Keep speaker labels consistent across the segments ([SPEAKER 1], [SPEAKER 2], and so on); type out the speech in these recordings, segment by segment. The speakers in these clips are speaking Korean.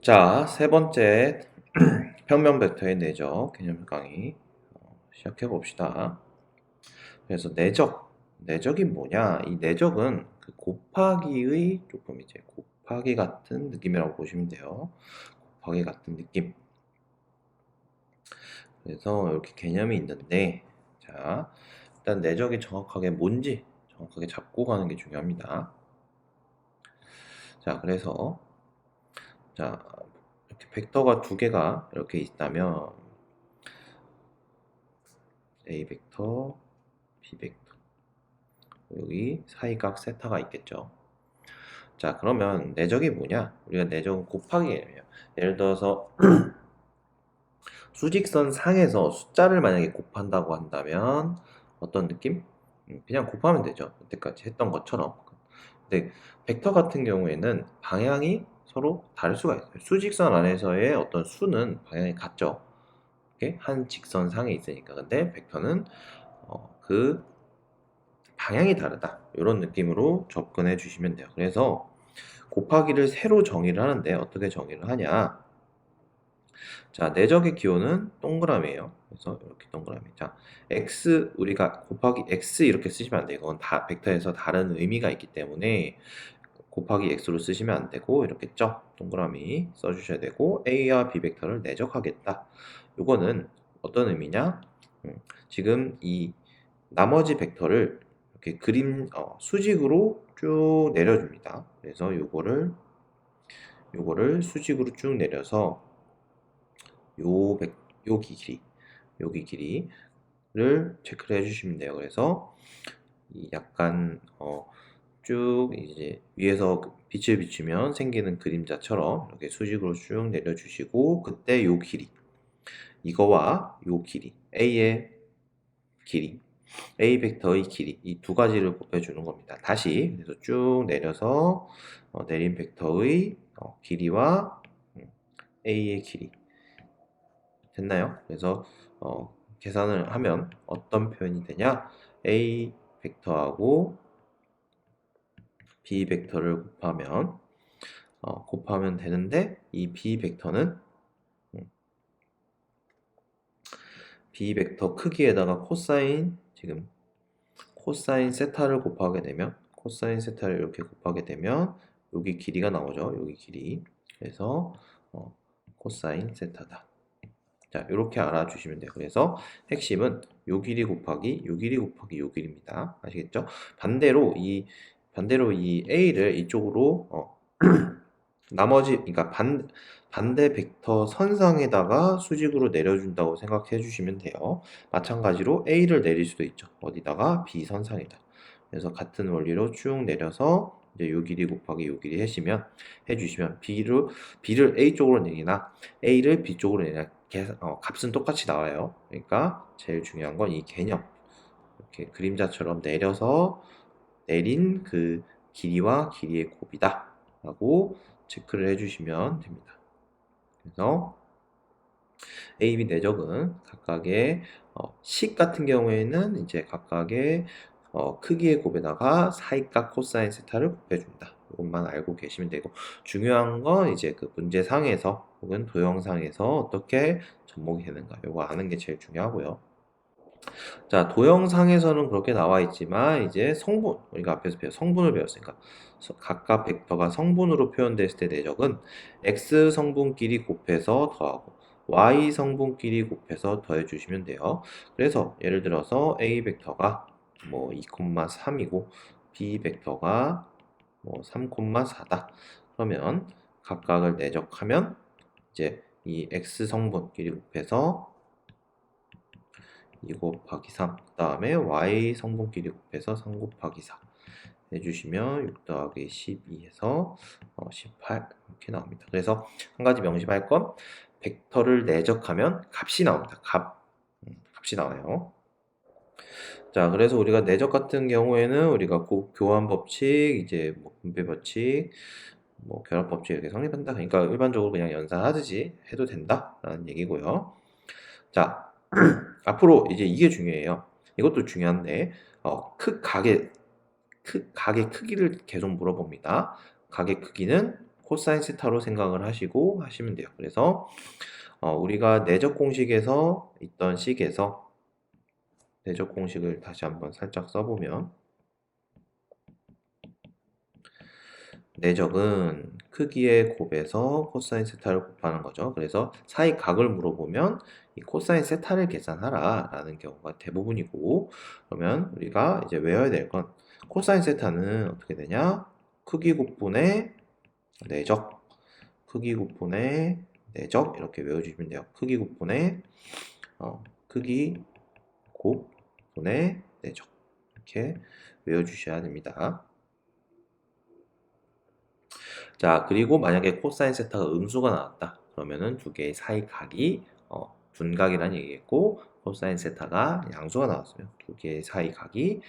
[SPEAKER 1] 자, 세 번째 평면 벡터의 내적 개념 강의 시작해 봅시다. 그래서 내적이 뭐냐? 이 내적은 그 곱하기의 조금 이제 곱하기 같은 느낌이라고 보시면 돼요. 곱하기 같은 느낌. 그래서 이렇게 개념이 있는데, 자, 일단 내적이 정확하게 뭔지 정확하게 잡고 가는 게 중요합니다. 자, 그래서 자, 이렇게 벡터가 두 개가 이렇게 있다면 A 벡터, B 벡터 여기 사이각 세타가 있겠죠. 자, 그러면 내적이 뭐냐? 우리가 내적은 곱하기예요. 예를 들어서 수직선 상에서 숫자를 만약에 곱한다고 한다면 어떤 느낌? 그냥 곱하면 되죠. 그때까지 했던 것처럼. 근데 벡터 같은 경우에는 방향이 서로 다를 수가 있어요. 수직선 안에서의 어떤 수는 방향이 같죠. 한 직선 상에 있으니까. 근데 벡터는 그 방향이 다르다. 이런 느낌으로 접근해 주시면 돼요. 그래서 곱하기를 세로 정의를 하는데 어떻게 정의를 하냐? 자, 내적의 기호는 동그라미예요. 그래서 이렇게 동그라미. 자, x 우리가 곱하기 x 이렇게 쓰시면 안 돼요. 이건 다 벡터에서 다른 의미가 있기 때문에 곱하기 x로 쓰시면 안 되고 이렇게 동그라미 써주셔야 되고 a와 b 벡터를 내적하겠다. 이거는 어떤 의미냐? 지금 이 나머지 벡터를 이렇게 수직으로 쭉 내려줍니다. 그래서 요거를 수직으로 쭉 내려서 요 여기 길이를 체크를 해주시면 돼요. 그래서 약간 쭉 이제 위에서 빛을 비추면 생기는 그림자처럼 이렇게 수직으로 쭉 내려주시고 그때 요 길이 이거와 요 길이 A의 길이 A 벡터의 길이 이 두 가지를 곱해주는 겁니다. 다시 그래서 쭉 내려서 내린 벡터의 길이와 A의 길이 됐나요? 그래서 계산을 하면 어떤 표현이 되냐? A 벡터하고 B 벡터를 곱하면 되는데 이 B 벡터는 B 벡터 크기에다가 코사인 세타를 곱하게 되면 코사인 세타를 이렇게 곱하게 되면 여기 길이가 나오죠. 여기 길이. 그래서 코사인 세타다. 자, 이렇게 알아주시면 돼요. 그래서 핵심은 요 길이 곱하기 요 길이 곱하기 요 길입니다. 아시겠죠? 반대로 이 A를 이쪽으로 그러니까 반대 벡터 선상에다가 수직으로 내려준다고 생각해 주시면 돼요. 마찬가지로 A를 내릴 수도 있죠. 어디다가? B 선상에다. 그래서 같은 원리로 쭉 내려서 이제 요 길이 곱하기 요 길이 해주시면 B를 A 쪽으로 내리나 A를 B 쪽으로 내리나 값은 똑같이 나와요. 그러니까 제일 중요한 건 이 개념. 이렇게 그림자처럼 내려서 내린 그 길이와 길이의 곱이다 라고 체크를 해주시면 됩니다. 그래서 A, B 내적은 각각의 식 같은 경우에는 이제 각각의 크기의 곱에다가 사이각 코사인 세타를 곱해준다. 이것만 알고 계시면 되고 중요한 건 이제 그 문제상에서 혹은 도형상에서 어떻게 접목이 되는가 이거 아는 게 제일 중요하고요. 자, 도형상에서는 그렇게 나와 있지만 이제 우리가 앞에서 성분을 배웠으니까 각각 벡터가 성분으로 표현됐을 때 내적은 x 성분끼리 곱해서 더하고 y 성분끼리 곱해서 더해 주시면 돼요. 그래서 예를 들어서 a 벡터가 뭐 2,3이고 b 벡터가 뭐 3,4다. 그러면 각각을 내적하면 이제 이 x 성분끼리 곱해서 2 곱하기 3, 그 다음에 y 성분끼리 곱해서 3 곱하기 4 해주시면 6 더하기 12에서 18 이렇게 나옵니다. 그래서 한 가지 명심할 건 벡터를 내적하면 값이 나옵니다. 값이 나와요. 자, 그래서 우리가 내적 같은 경우에는 우리가 교환 법칙, 이제 뭐 분배 법칙, 뭐 결합 법칙 이렇게 성립한다. 그러니까 일반적으로 그냥 연산하듯이 해도 된다라는 얘기고요. 자, 앞으로 이제 이게 중요해요. 이것도 중요한데 각의 크기를 계속 물어봅니다. 각의 크기는 코사인 세타로 생각을 하시고 하시면 돼요. 그래서 우리가 내적 공식에서 있던 식에서 내적 공식을 다시 한번 살짝 써보면 내적은 크기의 곱에서 코사인 세타를 곱하는 거죠. 그래서 사이 각을 물어보면 이 코사인 세타를 계산하라 라는 경우가 대부분이고, 그러면 우리가 이제 외워야 될 건 코사인 세타는 어떻게 되냐? 크기 곱분의 내적, 크기 곱분의 내적 이렇게 외워주시면 돼요. 크기 곱분의 크기 곱분의 내적 이렇게 외워주셔야 됩니다. 자, 그리고 만약에 코사인 세타가 음수가 나왔다. 그러면은 두 개의 사이 각이 둔각이라는 얘기겠고, 코사인 세타가 양수가 나왔으면 두 개의 사이 각이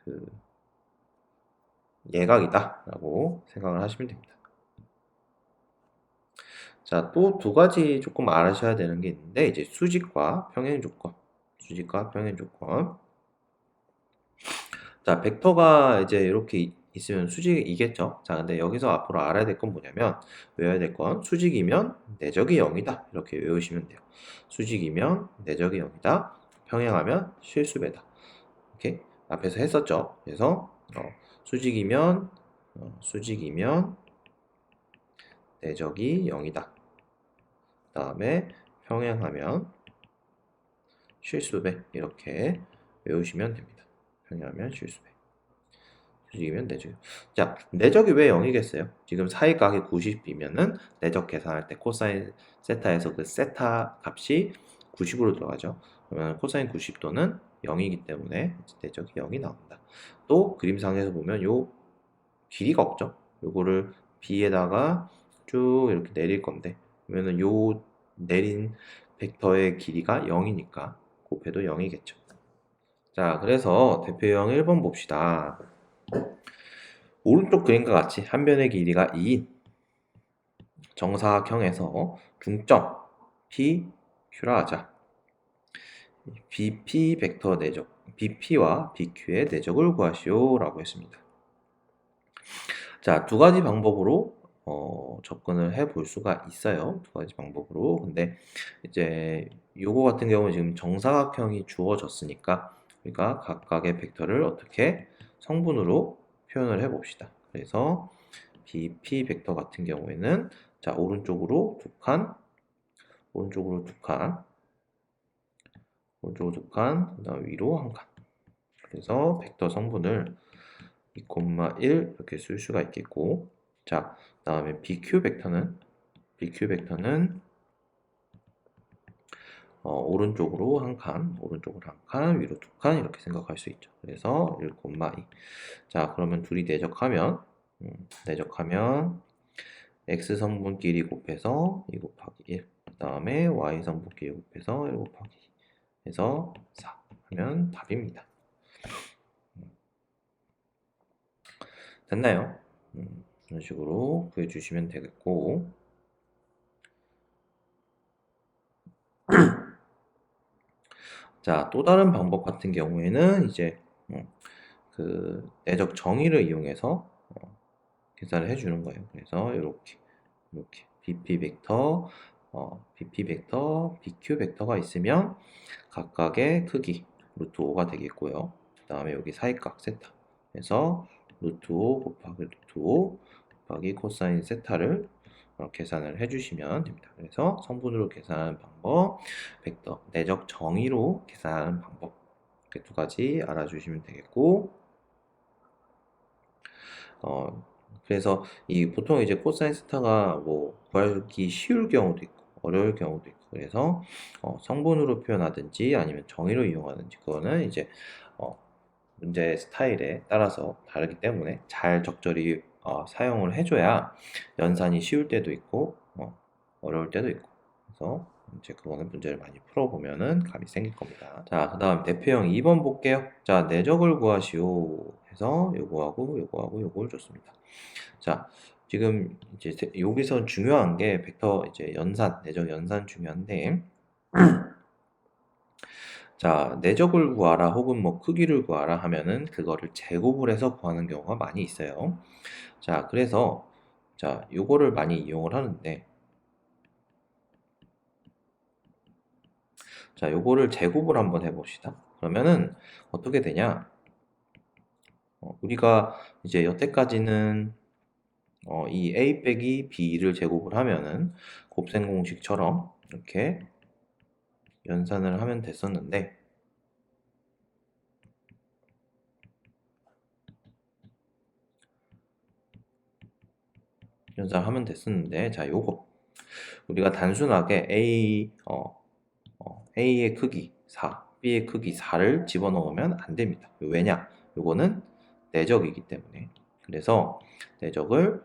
[SPEAKER 1] 그 예각이다라고 생각을 하시면 됩니다. 자, 또 두 가지 조금 알아셔야 되는 게 있는데, 이제 수직과 평행 조건. 수직과 평행 조건. 자, 벡터가 이제 이렇게 있으면 수직이겠죠. 자, 근데 여기서 앞으로 알아야 될 건 뭐냐면, 외워야 될 건 수직이면 내적이 0이다. 이렇게 외우시면 돼요. 수직이면 내적이 0이다. 평행하면 실수배다. 이렇게 앞에서 했었죠. 그래서 수직이면 내적이 0이다. 그 다음에 평행하면 실수배 이렇게 외우시면 됩니다. 평행하면 실수배. 수직이면 내적. 자, 내적이 왜 0이겠어요? 지금 사이각이 90이면은 내적 계산할 때 코사인 세타에서 그 세타 값이 90으로 들어가죠. 그러면 코사인 90도는 0이기 때문에 내적이 0이 나온다. 또 그림상에서 보면 요 길이가 없죠. 요거를 B에다가 쭉 이렇게 내릴 건데, 그러면은 요 내린 벡터의 길이가 0이니까 곱해도 0이겠죠. 자, 그래서 대표형 1번 봅시다. 오른쪽 그림과 같이 한 변의 길이가 2인 정사각형에서 중점 PQ라 하자. BP 벡터 내적, BP와 BQ의 내적을 구하시오 라고 했습니다. 자, 두 가지 방법으로 접근을 해 볼 수가 있어요. 두 가지 방법으로. 근데 이제 요거 같은 경우는 지금 정사각형이 주어졌으니까 우리가 각각의 벡터를 어떻게 성분으로 표현을 해 봅시다. 그래서 BP 벡터 같은 경우에는 자, 오른쪽으로 두 칸, 오른쪽으로 두 칸, 오른쪽으로 두 칸, 그다음 위로 한 칸. 그래서 벡터 성분을 2,1 이렇게 쓸 수가 있겠고, 자, 다음에 BQ 벡터는 오른쪽으로 한 칸, 오른쪽으로 한 칸, 위로 두 칸 이렇게 생각할 수 있죠. 그래서 1,2. 자, 그러면 둘이 내적하면 x 성분끼리 곱해서 2 곱하기 1. 그 다음에 y 성분끼리 곱해서 1 곱하기 2 해서 4 하면 답입니다. 됐나요? 이런 식으로 구해주시면 되겠고, 자, 또 다른 방법 같은 경우에는 이제 그 내적 정의를 이용해서 계산을 해주는 거예요. 그래서 이렇게 BP 벡터, BQ 벡터가 있으면 각각의 크기 루트 5가 되겠고요. 그 다음에 여기 사이각 세타. 그래서 루트 5 곱하기 루트 5 곱하기 코사인 세타를 계산을 해주시면 됩니다. 그래서 성분으로 계산하는 방법, 벡터 내적 정의로 계산하는 방법 이렇게 두 가지 알아주시면 되겠고, 그래서 이 보통 이제 코사인 세타가 뭐 구하기 쉬울 경우도 있고 어려울 경우도 있고, 그래서 성분으로 표현하든지 아니면 정의로 이용하든지 그거는 이제 문제 스타일에 따라서 다르기 때문에 잘 적절히 사용을 해줘야 연산이 쉬울 때도 있고 어려울 때도 있고, 그래서 이제 그거는 문제를 많이 풀어보면은 감이 생길 겁니다. 자, 그 다음 대표형 2번 볼게요. 자, 내적을 구하시오 해서 요거하고 요거하고 요걸 줬습니다. 자, 지금 이제 여기서 중요한 게 벡터 이제 연산, 내적 연산 중요한데 자, 내적을 구하라 혹은 뭐 크기를 구하라 하면은 그거를 제곱을 해서 구하는 경우가 많이 있어요. 자, 그래서 자, 요거를 많이 이용을 하는데 자, 요거를 제곱을 한번 해봅시다. 그러면은 어떻게 되냐? 우리가 이제 여태까지는 이 a 빼기 b를 제곱을 하면은 곱셈 공식처럼 이렇게 연산을 하면 됐었는데 자, 요거 우리가 단순하게 A의 크기 4, B의 크기 4를 집어넣으면 안 됩니다. 왜냐? 요거는 내적이기 때문에. 그래서 내적을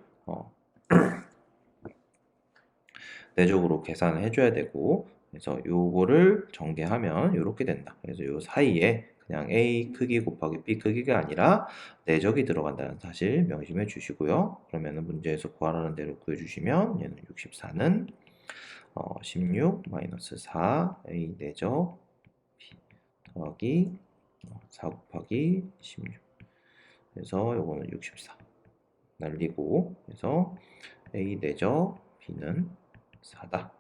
[SPEAKER 1] 내적으로 계산을 해줘야 되고, 그래서 요거를 전개하면 이렇게 된다. 그래서 요 사이에 그냥 A 크기 곱하기 B 크기가 아니라 내적이 들어간다는 사실 명심해 주시고요. 그러면은 문제에서 구하라는 대로 구해주시면 얘는 64는 16 마이너스 4 A 내적 B 더하기 4 곱하기 16 그래서 요거는 64 날리고 그래서 A 내적 B는 4다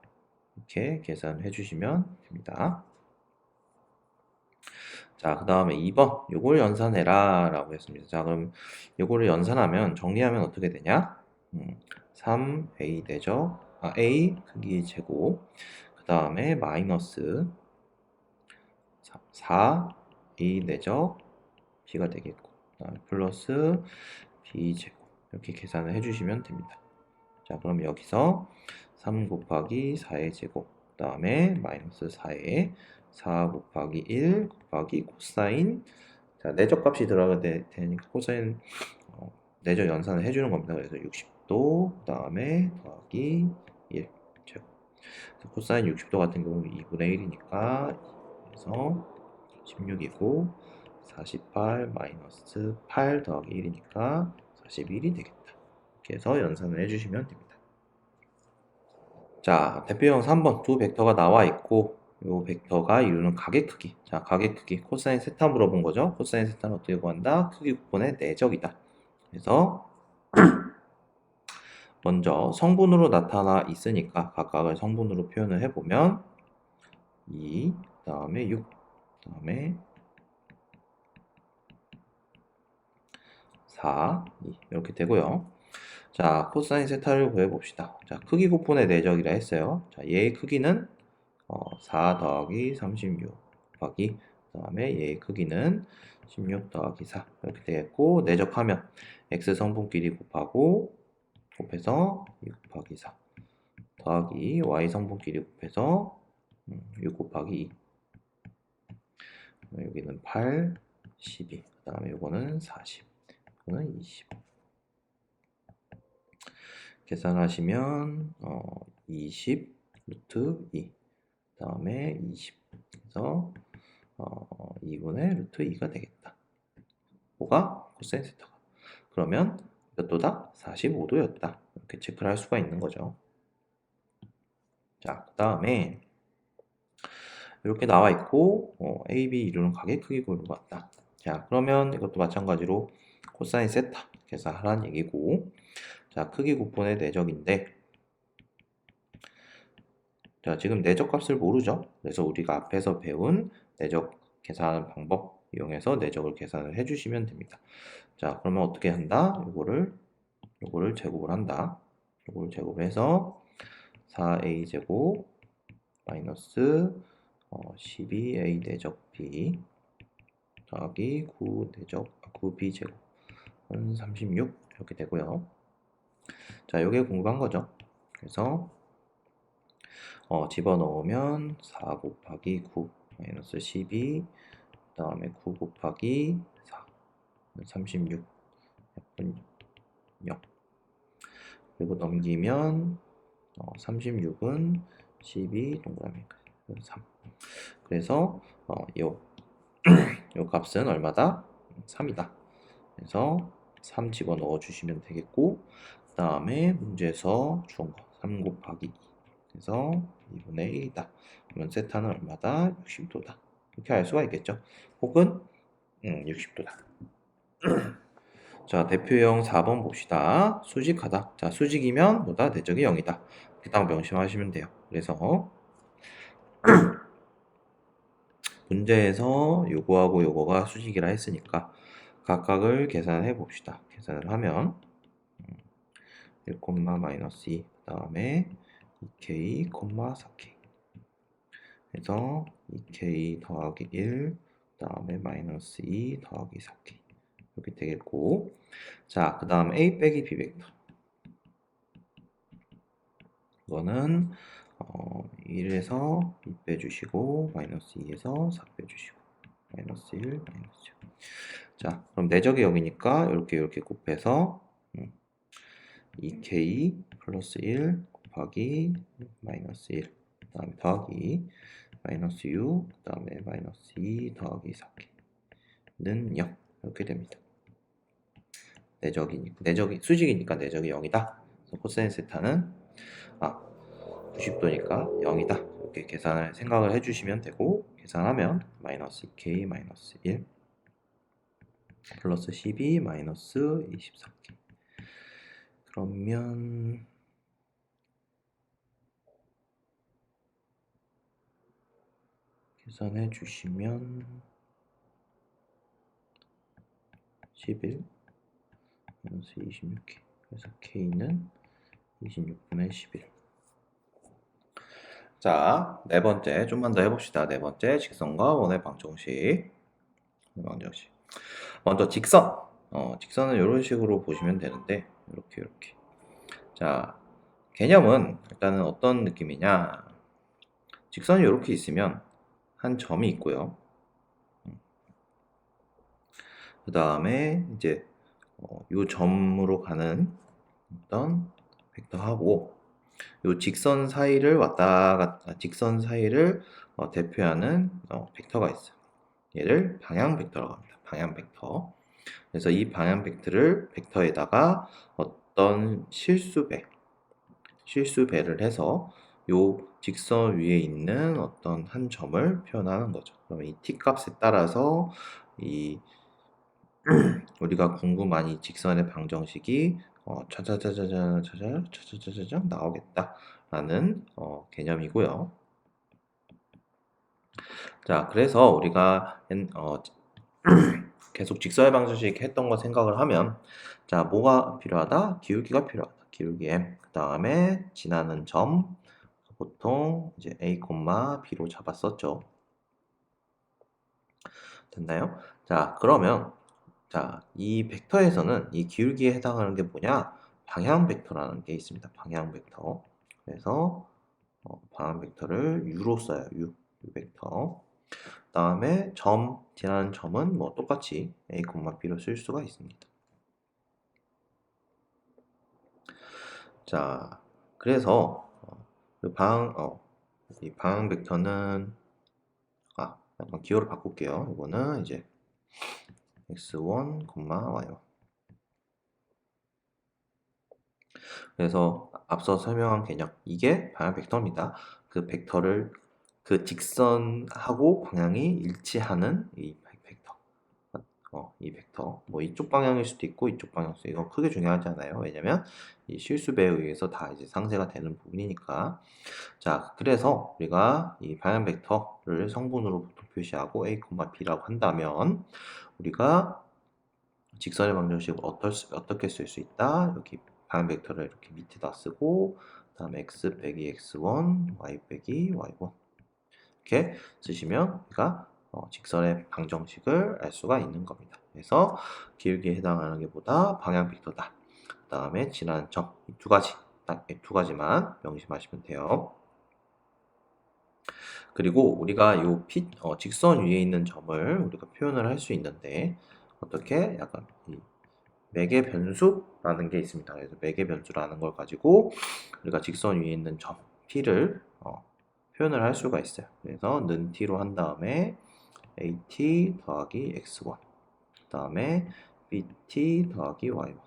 [SPEAKER 1] 이렇게 계산해 주시면 됩니다. 자, 그 다음에 2번 요걸 연산해라 라고 했습니다. 자, 그럼 요거를 연산하면 정리하면 어떻게 되냐? 3A 내적 A 크기 제곱 그 다음에 마이너스 4A 내적 B가 되겠고 플러스 B 제곱 이렇게 계산을 해주시면 됩니다. 자, 그럼 여기서 3 곱하기 4의 제곱 그 다음에 마이너스 4의 4 곱하기 1 곱하기 코사인 자, 내적 값이 들어가야 되니까 코사인 내적 연산을 해주는 겁니다. 그래서 60도 그 다음에 더하기 1 제곱 코사인 60도 같은 경우 2분의 1이니까 그래서 16이고 48 마이너스 8 더하기 1이니까 41이 되겠다. 이렇게 해서 연산을 해주시면 됩니다. 자, 대표형 3번 두 벡터가 나와 있고 이 벡터가 이루는 각의 크기 자, 각의 크기 코사인 세타 물어본 거죠. 코사인 세타는 어떻게 구한다? 크기 구분의 내적이다. 그래서 먼저 성분으로 나타나 있으니까 각각을 성분으로 표현을 해보면 2, 그 다음에 6, 그 다음에 4, 2 이렇게 되고요. 자, 코사인 세타를 구해봅시다. 자, 크기 곱분의 내적이라 했어요. 자, 얘의 크기는 4 더하기 36 곱하기 그 다음에 얘의 크기는 16 더하기 4 이렇게 되겠고 내적하면 x 성분끼리 곱해서 2 곱하기 4 더하기 y 성분끼리 곱해서 6 곱하기 2 여기는 8, 12 그 다음에 이거는 40 이거는 20 계산하시면 20 루트 2 그 다음에 20 그래서 2분의 루트 2가 되겠다. 5가 코사인 세타가 그러면 몇 도다? 45도였다. 이렇게 체크를 할 수가 있는 거죠. 자, 그 다음에 이렇게 나와 있고 A, B 이루는 각의 크기 구를 봤다. 자, 그러면 이것도 마찬가지로 코사인 세타 계산하라는 얘기고 자, 크기 곱분의 내적인데 자, 지금 내적 값을 모르죠. 그래서 우리가 앞에서 배운 내적 계산 방법 이용해서 내적을 계산을 해주시면 됩니다. 자, 그러면 어떻게 한다? 요거를 제곱을 한다. 요거를 제곱해서 4a 제곱 마이너스 12a 내적 b 더하기 9b 제곱은 36 이렇게 되고요. 자, 요게 궁금한 거죠. 그래서 집어넣으면 4 곱하기 9 마이너스 12 그 다음에 9 곱하기 4 36 약분 0 그리고 넘기면 36은 12 동그라미 3 그래서 요 값은 얼마다? 3이다. 그래서 3 집어넣어 주시면 되겠고 그 다음에 문제에서 주은 거 3 곱하기 2 그래서 2분의 1이다. 그러면 세타는 얼마다? 60도다. 이렇게 알 수가 있겠죠. 혹은 60도다. 자, 대표형 4번 봅시다. 수직하다. 자, 수직이면 뭐다? 내적이 0이다. 딱 명심하시면 돼요. 그래서 문제에서 요거하고 요거가 수직이라 했으니까 각각을 계산해 봅시다. 계산을 하면 1, 마이너스 2, 그 다음에 2k, 4k 그래서 2k 더하기 1, 그 다음에 마이너스 2 더하기 4k 이렇게 되겠고, 자, 그 다음 a 빼기 b 벡터 이거는 1에서 2 빼주시고 마이너스 2에서 4 빼주시고 마이너스 1, 마이너스 1. 자, 그럼 내적이 0이니까 이렇게 곱해서 2k 플러스 1 곱하기 마이너스 1, 그 다음에 더하기 마이너스 6, 그 다음에 마이너스 2 더하기 4k는 0 이렇게 됩니다. 내적이 수직이니까 내적이 0이다. 그래서 코사인 세타는 90도니까 0이다. 이렇게 계산을 생각을 해주시면 되고, 계산하면 마이너스 2k 마이너스 1 플러스 12 마이너스 24k. 그러면 계산해 주시면 11 마이너스 26k. 그래서 k는 26분의 11. 자, 네 번째 좀만 더 해봅시다. 네 번째 직선과 원의 방정식. 먼저 직선. 직선은 이런 식으로 보시면 되는데 이렇게. 자, 개념은 일단은 어떤 느낌이냐? 직선이 이렇게 있으면 한 점이 있고요. 그 다음에 이제 이 점으로 가는 어떤 벡터하고 이 직선 사이를 직선 사이를 대표하는 벡터가 있어요. 얘를 방향 벡터라고 합니다. 방향 벡터. 그래서 이 방향 벡터에다가 어떤 실수배를 해서 요 직선 위에 있는 어떤 한 점을 표현하는 거죠. 그러면 이 t 값에 따라서 이 우리가 궁금한 이 직선의 방정식이 차차차차차차차차차차 나오겠다라는 개념이고요. 자, 그래서 우리가 계속 직선의 방정식 했던 거 생각을 하면, 자, 뭐가 필요하다? 기울기가 필요하다. 기울기 m. 그 다음에 지나는 점, 보통 이제 a, b로 잡았었죠. 됐나요? 자, 그러면 자, 이 벡터에서는 이 기울기에 해당하는 게 뭐냐? 방향 벡터라는 게 있습니다. 방향 벡터. 그래서 방향 벡터를 u로 써요. u 벡터. 다음에 지나는 점은 뭐 똑같이 a, b로 쓸 수가 있습니다. 자, 그래서 이 방향 벡터는 약간 기호를 바꿀게요. 이거는 이제 x1, y1. 그래서 앞서 설명한 개념, 이게 방향 벡터입니다. 그 벡터를 그 직선하고 방향이 일치하는 이 벡터. 이 벡터. 뭐 이쪽 방향일 수도 있고 이쪽 방향일 수도 있고 이건 크게 중요하지 않아요. 왜냐면 이 실수배에 의해서 다 이제 상쇄가 되는 부분이니까. 자, 그래서 우리가 이 방향 벡터를 성분으로 보통 표시하고 a, b라고 한다면 우리가 직선의 방정식을 어떻게 쓸 수 있다? 여기 방향 벡터를 이렇게 밑에다 쓰고 그다음에 x 빼기 x1, y 빼기 y1 이렇게 쓰시면 우리가 직선의 방정식을 알 수가 있는 겁니다. 그래서 기울기에 해당하는 게 보다 방향 벡터다. 그 다음에 지나는 점, 이 두 가지, 딱 이 두 가지만 명심하시면 돼요. 그리고 우리가 직선 위에 있는 점을 우리가 표현을 할 수 있는데 어떻게? 약간 이 매개 변수라는 게 있습니다. 그래서 매개 변수라는 걸 가지고 우리가 직선 위에 있는 점 t를 표현을 할 수가 있어요. 그래서 는 t로 한 다음에 at 더하기 x1 그 다음에 bt 더하기 y1.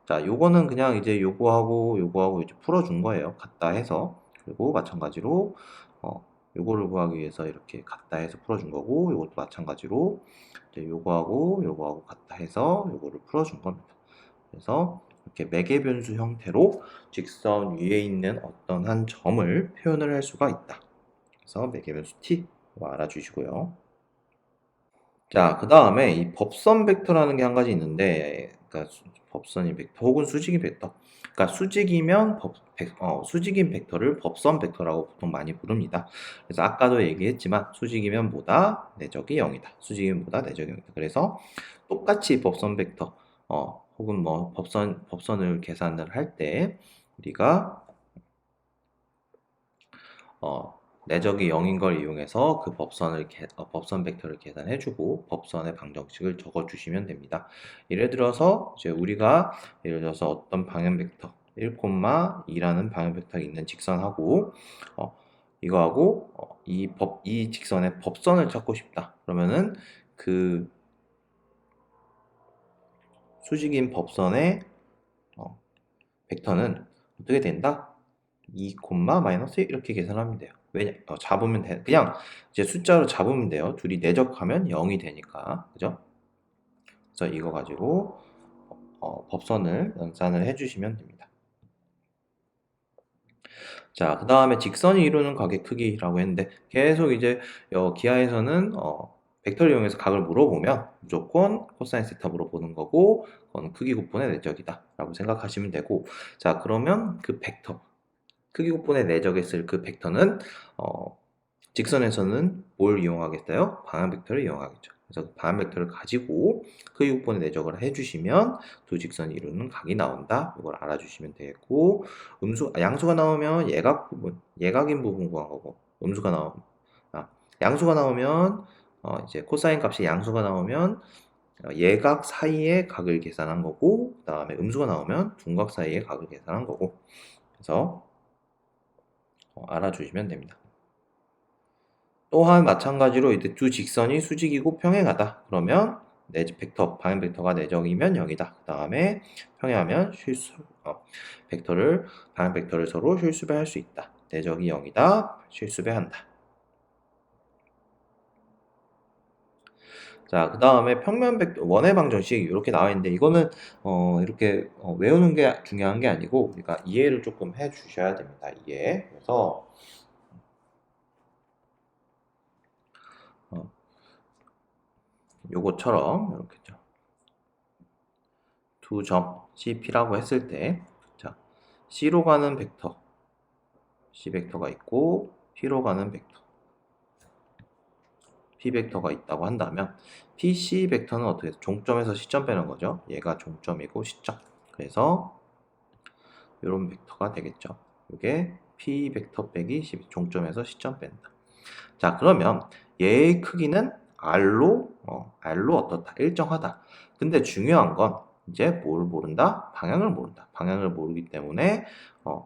[SPEAKER 1] 자, 요거는 그냥 이제 요거하고 이제 풀어준 거예요. 같다 해서. 그리고 마찬가지로 요거를 구하기 위해서 이렇게 같다 해서 풀어준 거고, 요것도 마찬가지로 이제 요거하고 같다 해서 요거를 풀어준 겁니다. 그래서 이렇게 매개 변수 형태로 직선 위에 있는 어떤 한 점을 표현을 할 수가 있다. 그래서 매개 변수 t 알아주시고요. 자, 그 다음에 이 법선 벡터라는 게 한 가지 있는데, 그러니까 법선이 벡터 혹은 수직인 벡터. 그러니까 수직이면 수직인 벡터를 법선 벡터라고 보통 많이 부릅니다. 그래서 아까도 얘기했지만 수직이면 뭐다? 내적이 0이다. 수직이면 뭐다? 내적이 0이다. 그래서 똑같이 법선 벡터, 혹은 뭐 법선을 계산을 할 때 우리가 내적이 0인 걸 이용해서 그 법선 벡터를 계산해주고 법선의 방정식을 적어주시면 됩니다. 예를 들어서 예를 들어서 어떤 방향 벡터 1,2라는 방향 벡터가 있는 직선하고 이거하고 이 직선의 법선을 찾고 싶다. 그러면은 그 수직인 법선의 벡터는 어떻게 된다? 2, 마이너스 1 이렇게 계산하면 돼요. 잡으면 돼. 그냥 이제 숫자로 잡으면 돼요. 둘이 내적하면 0이 되니까. 그죠? 그래서 이거 가지고 법선을 연산을 해주시면 됩니다. 자, 그 다음에 직선이 이루는 각의 크기라고 했는데 계속 이제 기하에서는 벡터를 이용해서 각을 물어보면 무조건 코사인 세타 물어보는 거고 그건 크기 곱분의 내적이다 라고 생각하시면 되고, 자, 그러면 그 벡터 크기 곱분의 내적했을 그 벡터는 직선에서는 뭘 이용하겠어요? 방향 벡터를 이용하겠죠. 그래서 방향 벡터를 가지고 크기 곱분의 내적을 해주시면 두 직선이 이루는 각이 나온다. 이걸 알아주시면 되겠고, 양수가 나오면 예각인 부분 구한 거고, 양수가 나오면 이제 코사인 값이 양수가 나오면 예각 사이의 각을 계산한 거고, 그 다음에 음수가 나오면 둔각 사이의 각을 계산한 거고, 그래서 알아주시면 됩니다. 또한 마찬가지로 이제 두 직선이 수직이고 평행하다. 그러면 방향 벡터가 내적이면 0이다. 그 다음에 평행하면 방향 벡터를 서로 실수배할 수 있다. 내적이 0이다. 실수배한다. 자, 그 다음에 평면 벡터 원의 방정식 이렇게 나와 있는데 이거는 이렇게 외우는 게 중요한 게 아니고 우리가 이해를 조금 해 주셔야 됩니다. 이해. 그래서 요것처럼 이렇게 두 점 CP라고 했을 때, 자, C로 가는 벡터 C 벡터가 있고 P로 가는 벡터 P 벡터가 있다고 한다면 PC 벡터는 어떻게 해서 종점에서 시점 빼는 거죠. 얘가 종점이고 시점. 그래서 이런 벡터가 되겠죠. 이게 P 벡터 빼기 종점에서 시점 뺀다. 자, 그러면 얘의 크기는 R로 어떻다? 일정하다. 근데 중요한 건 이제 뭘 모른다? 방향을 모른다. 방향을 모르기 때문에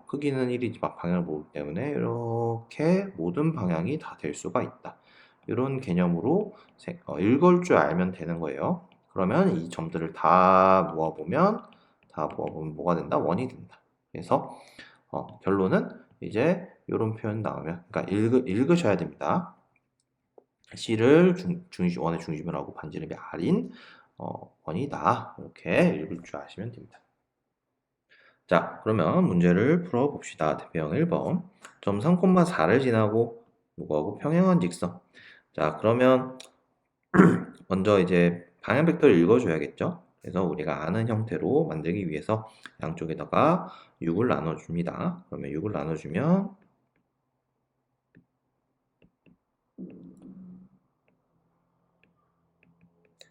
[SPEAKER 1] 크기는 1이지만 방향을 모르기 때문에 이렇게 모든 방향이 다 될 수가 있다. 이런 개념으로 읽을 줄 알면 되는 거예요. 그러면 이 점들을 다 모아보면 뭐가 된다? 원이 된다. 그래서 결론은 이제 이런 표현 나오면, 그러니까 읽으셔야 됩니다. C를 원의 중심을 하고 반지름이 R인 원이다. 이렇게 읽을 줄 아시면 됩니다. 자, 그러면 문제를 풀어봅시다. 대표형 1번. 점 3,4를 지나고 요거하고 평행한 직선. 자, 그러면 먼저 이제 방향 벡터를 읽어줘야겠죠? 그래서 우리가 아는 형태로 만들기 위해서 양쪽에다가 6을 나눠줍니다. 그러면 6을 나눠주면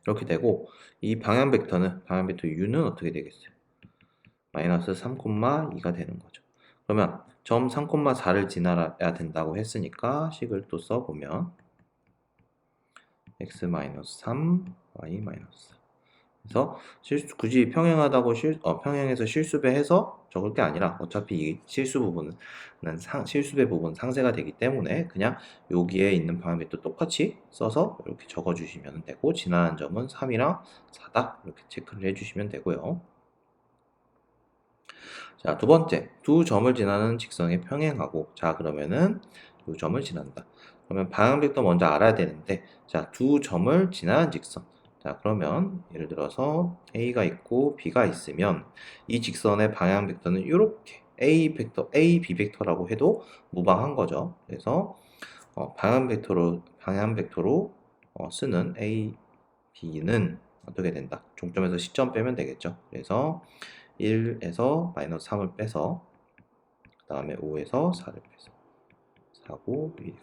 [SPEAKER 1] 이렇게 되고, 이 방향 벡터 U는 어떻게 되겠어요? 마이너스 3,2가 되는 거죠. 그러면 점 3,4를 지나야 된다고 했으니까 식을 또 써보면 x-3, y-4. 그래서 굳이 평행하다고 평행해서 실수배해서 적을 게 아니라 어차피 이 실수배 부분 상세가 되기 때문에 그냥 여기에 있는 방향배도 똑같이 써서 이렇게 적어주시면 되고, 지나는 점은 3이랑 4다 이렇게 체크를 해주시면 되고요. 자, 두 번째, 두 점을 지나는 직선이 평행하고, 자, 그러면은 두 점을 지난다. 그러면 방향 벡터 먼저 알아야 되는데, 자, 두 점을 지나는 직선. 자, 그러면 예를 들어서 A가 있고 B가 있으면 이 직선의 방향 벡터는 이렇게 A 벡터, A, B 벡터라고 해도 무방한 거죠. 그래서 방향 벡터로 쓰는 A, B는 어떻게 된다? 종점에서 시점 빼면 되겠죠. 그래서 1에서 마이너스 3을 빼서 그 다음에 5에서 4를 빼서 4고 1.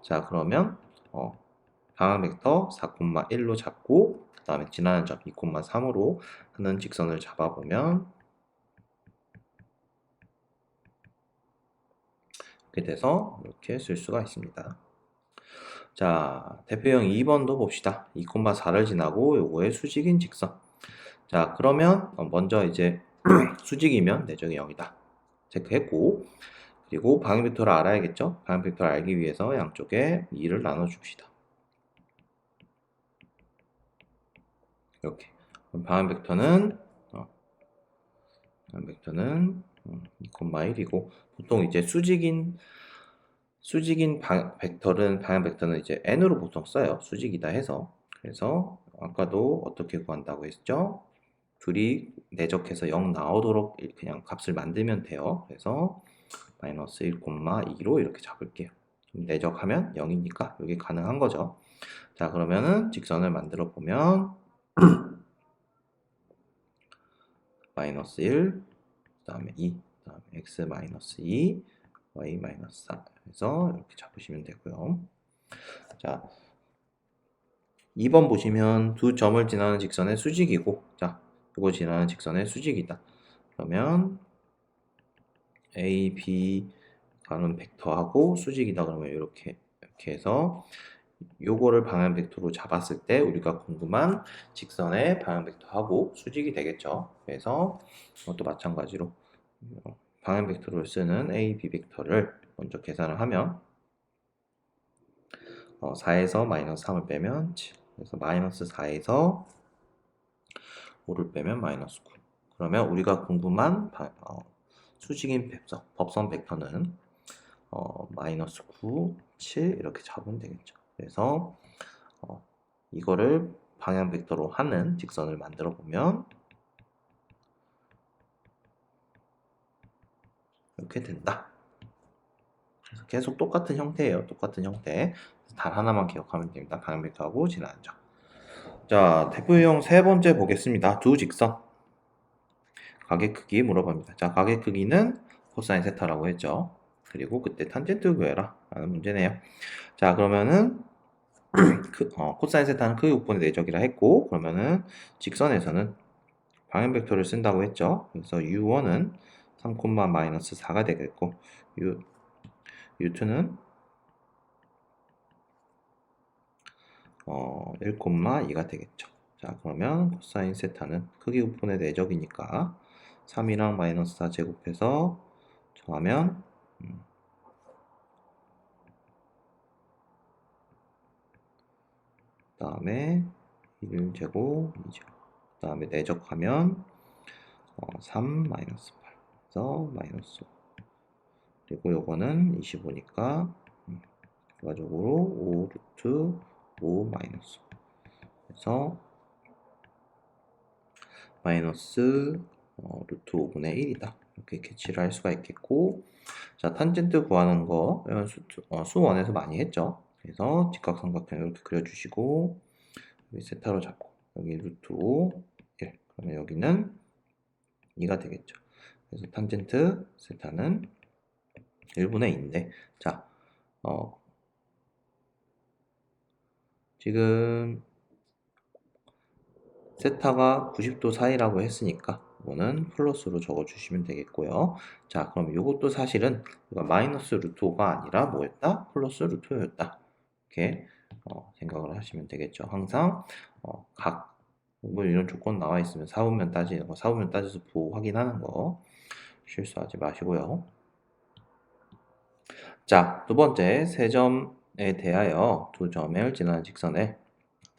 [SPEAKER 1] 자, 그러면 방향 벡터 4,1로 잡고 그 다음에 지나는 점 2,3으로 하는 직선을 잡아보면 이렇게 돼서 이렇게 쓸 수가 있습니다. 자, 대표형 2번도 봅시다. 2,4를 지나고 요거의 수직인 직선. 자, 그러면 먼저 이제 수직이면 내적이 0이다. 체크했고, 그리고 방향 벡터를 알아야겠죠? 방향 벡터를 알기 위해서 양쪽에 2를 나눠줍시다. 이렇게. 방향 벡터는 2,1이고, 보통 이제 수직인 방향 벡터는 이제 n으로 보통 써요. 수직이다 해서. 그래서 아까도 어떻게 구한다고 했죠? 둘이 내적해서 0 나오도록 그냥 값을 만들면 돼요. 그래서 마이너스 1,2로 이렇게 잡을게요. 내적하면 0이니까 여기 가능한 거죠. 자, 그러면은 직선을 만들어 보면 마이너스 1, 그 다음에 2, 그 다음에 x 마이너스 2, y 마이너스 4 해서 이렇게 잡으시면 되고요. 자, 2번 보시면 두 점을 지나는 직선의 수직이고, 자, 이거 지나는 직선의 수직이다. 그러면 A, B 가는 벡터하고 수직이다. 그러면 이렇게 해서 요거를 방향 벡터로 잡았을 때 우리가 궁금한 직선의 방향 벡터하고 수직이 되겠죠. 그래서 이것도 마찬가지로 방향 벡터를 쓰는 A, B 벡터를 먼저 계산을 하면 4에서 마이너스 3을 빼면 7. 그래서 마이너스 4에서 5를 빼면 마이너스 9. 그러면 우리가 궁금한 수직인 법선 벡터는 마이너스 9, 7 이렇게 잡으면 되겠죠. 그래서 이거를 방향 벡터로 하는 직선을 만들어 보면 이렇게 된다. 그래서 계속 똑같은 형태예요. 똑같은 형태. 단 하나만 기억하면 됩니다. 방향 벡터하고 지나는 점. 자, 대표형 세 번째 보겠습니다. 두 직선. 가계 크기 물어봅니다. 자, 가계 크기는 코사인 세타라고 했죠. 그리고 그때 탄젠트 구해라 라는 문제네요. 자, 그러면은 코사인 세타는 크기 부분의 내적이라 했고, 그러면은 직선에서는 방향 벡터를 쓴다고 했죠. 그래서 u1은 3,-4가 되겠고, u2는 1,2가 되겠죠. 자, 그러면 코사인 세타는 크기 부분의 내적이니까 3이랑 마이너스 4 제곱해서 더하면 그 다음에 1제곱, 2제곱 그 다음에 내적하면 3 마이너스 8 그래서 마이너스 5 그리고 요거는 25니까 결과적으로 5 루트 5 마이너스 5 그래서 마이너스 루트 5분의 1이다 이렇게 캐치를 할 수가 있겠고, 자, 탄젠트 구하는 거 수원에서 많이 했죠. 그래서 직각삼각형 이렇게 그려주시고 여기 세타로 잡고 여기 루트 5 1 그러면 여기는 2가 되겠죠. 그래서 탄젠트 세타는 1분의 2인데, 자, 지금 세타가 90도 사이라고 했으니까 이거는 플러스로 적어주시면 되겠고요. 자, 그럼 이것도 사실은 마이너스 루트 5가 아니라 뭐였다? 플러스 루트 5였다. 이렇게 생각을 하시면 되겠죠. 항상 뭐 이런 조건 나와 있으면 사분면 따지는 거, 사분면 따져서 부호 확인하는 거 실수하지 마시고요. 자, 두 번째 세 점에 대하여 두 점을 지나는 직선에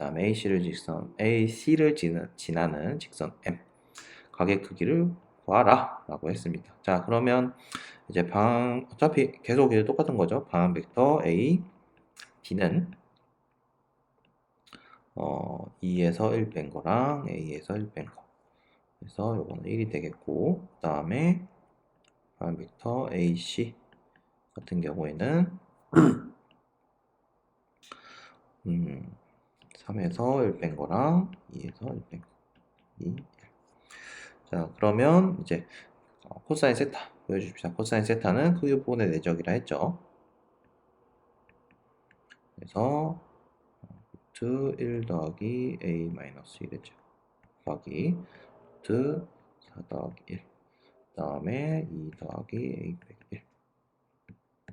[SPEAKER 1] 다음에 AC를 지나는 직선 M 가계 크기를 구하라 라고 했습니다. 자, 그러면 이제 어차피 계속 이제 똑같은 거죠. 방향 벡터 A, B는 2에서 1 뺀 거랑 A에서 1 뺀 거. 그래서 요거는 1이 되겠고, 그 다음에 방향 벡터 AC 같은 경우에는 3에서 1 뺀 거랑 2에서 1 뺀 거. 2. 자, 그러면 이제 코사인 세타 보여주십시오. 코사인 세타는 크기 부분의 내적이라 했죠. 그래서 루트 1 더하기 A 마이너스 1의 제곱 더하기 루트 4 더하기 1 그 다음에 2 더하기 A 빼기 1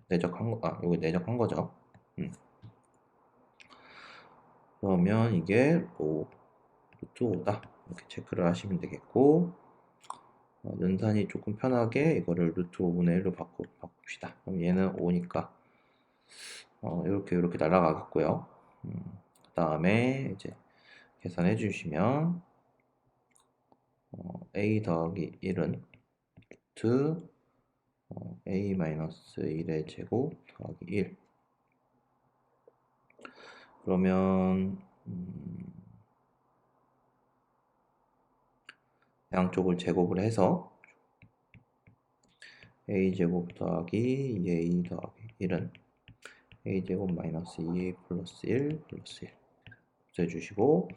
[SPEAKER 1] 내적한 거, 이거 내적한 거죠. 그러면 이게 루트 5다 이렇게 체크를 하시면 되겠고, 연산이 조금 편하게 이거를 루트 5분의 1로 바꿉시다. 그럼 얘는 5니까 이렇게 날아가겠고요. 그 다음에 이제 계산해 주시면 A 더하기 1은 루트 A 마이너스 1의 제곱 더하기 1. 그러면 양쪽을 제곱을 해서 A제곱 더하기 2A 더하기 1은 A제곱 마이너스 2A 플러스 1 플러스 1 없애주시고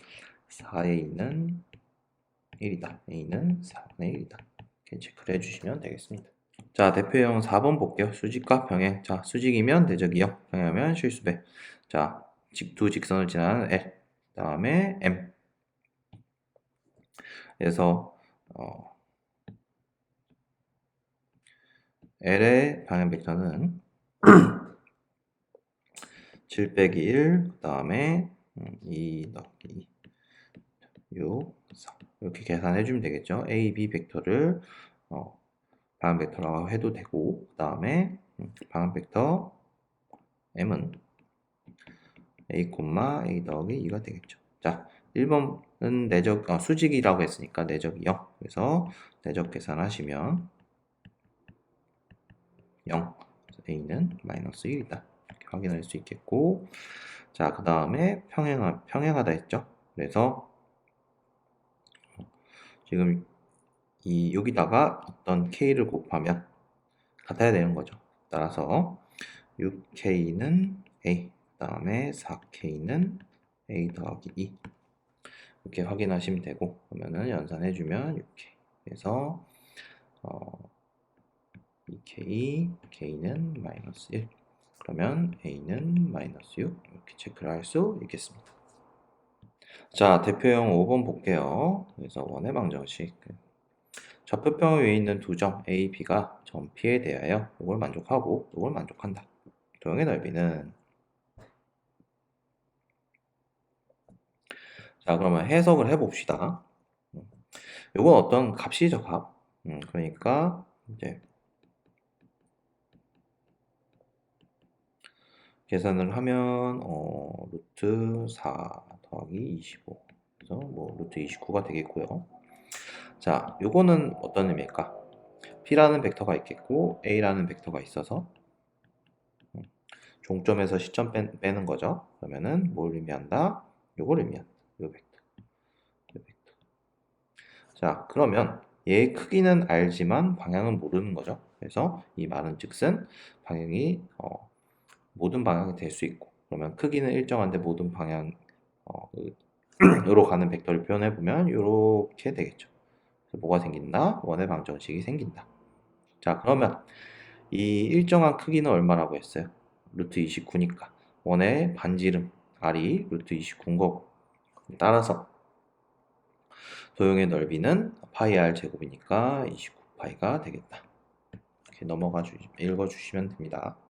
[SPEAKER 1] 4A는 1이다. A는 4분의 1이다. 이렇게 체크를 해주시면 되겠습니다. 자, 대표형 4번 볼게요. 수직과 병행. 자, 수직이면 대적이요. 병행하면 실수배. 자, 두 직선을 지나는 L. 그 다음에 M. 그래서 L의 방향 벡터는 7 빼기 1, 그 다음에 2 더하기 6, 4 이렇게 계산해 주면 되겠죠. A, B 벡터를 방향 벡터라고 해도 되고, 그 다음에 방향 벡터 M은 A, A 더하기 2가 되겠죠. 자, 1번은 수직이라고 했으니까 내적이요. 그래서 내적 계산하시면 0, A는 마이너스 1이다. 이렇게 확인할 수 있겠고, 자, 그 다음에 평행하다 했죠. 그래서 지금 여기다가 어떤 K를 곱하면 같아야 되는 거죠. 따라서 6K는 A, 그 다음에 4K는 A 더하기 2 이렇게 확인하시면 되고, 그러면은 연산해주면 6K. 그래서 2K, K는 마이너스 1. 그러면 A는 마이너스 6 이렇게 체크를 할 수 있겠습니다. 자, 대표형 5번 볼게요. 그래서 원의 방정식. 좌표평 위에 있는 두 점 A, B가 점 P에 대하여 이걸 만족하고 이걸 만족한다. 도형의 넓이는, 자, 그러면 해석을 해봅시다. 이건 어떤 값이죠, 값. 그러니까 이제 계산을 하면 루트 4 더하기 25 그래서 뭐 루트 29가 되겠고요. 자, 요거는 어떤 의미일까? P라는 벡터가 있겠고 A라는 벡터가 있어서 종점에서 시점 빼는 거죠. 그러면은 뭘 의미한다? 요걸 의미한다. 요 벡터. 자, 그러면 얘의 크기는 알지만 방향은 모르는 거죠. 그래서 이 말은 즉슨 방향이 모든 방향이 될 수 있고, 그러면 크기는 일정한데 모든 방향으로 가는 벡터를 표현해 보면 이렇게 되겠죠. 그래서 뭐가 생긴다? 원의 방정식이 생긴다. 자, 그러면 이 일정한 크기는 얼마라고 했어요? 루트 29니까 원의 반지름 R이 루트 29인 거고, 따라서 도형의 넓이는 파이 R 제곱이니까 29파이가 되겠다. 이렇게 읽어주시면 됩니다.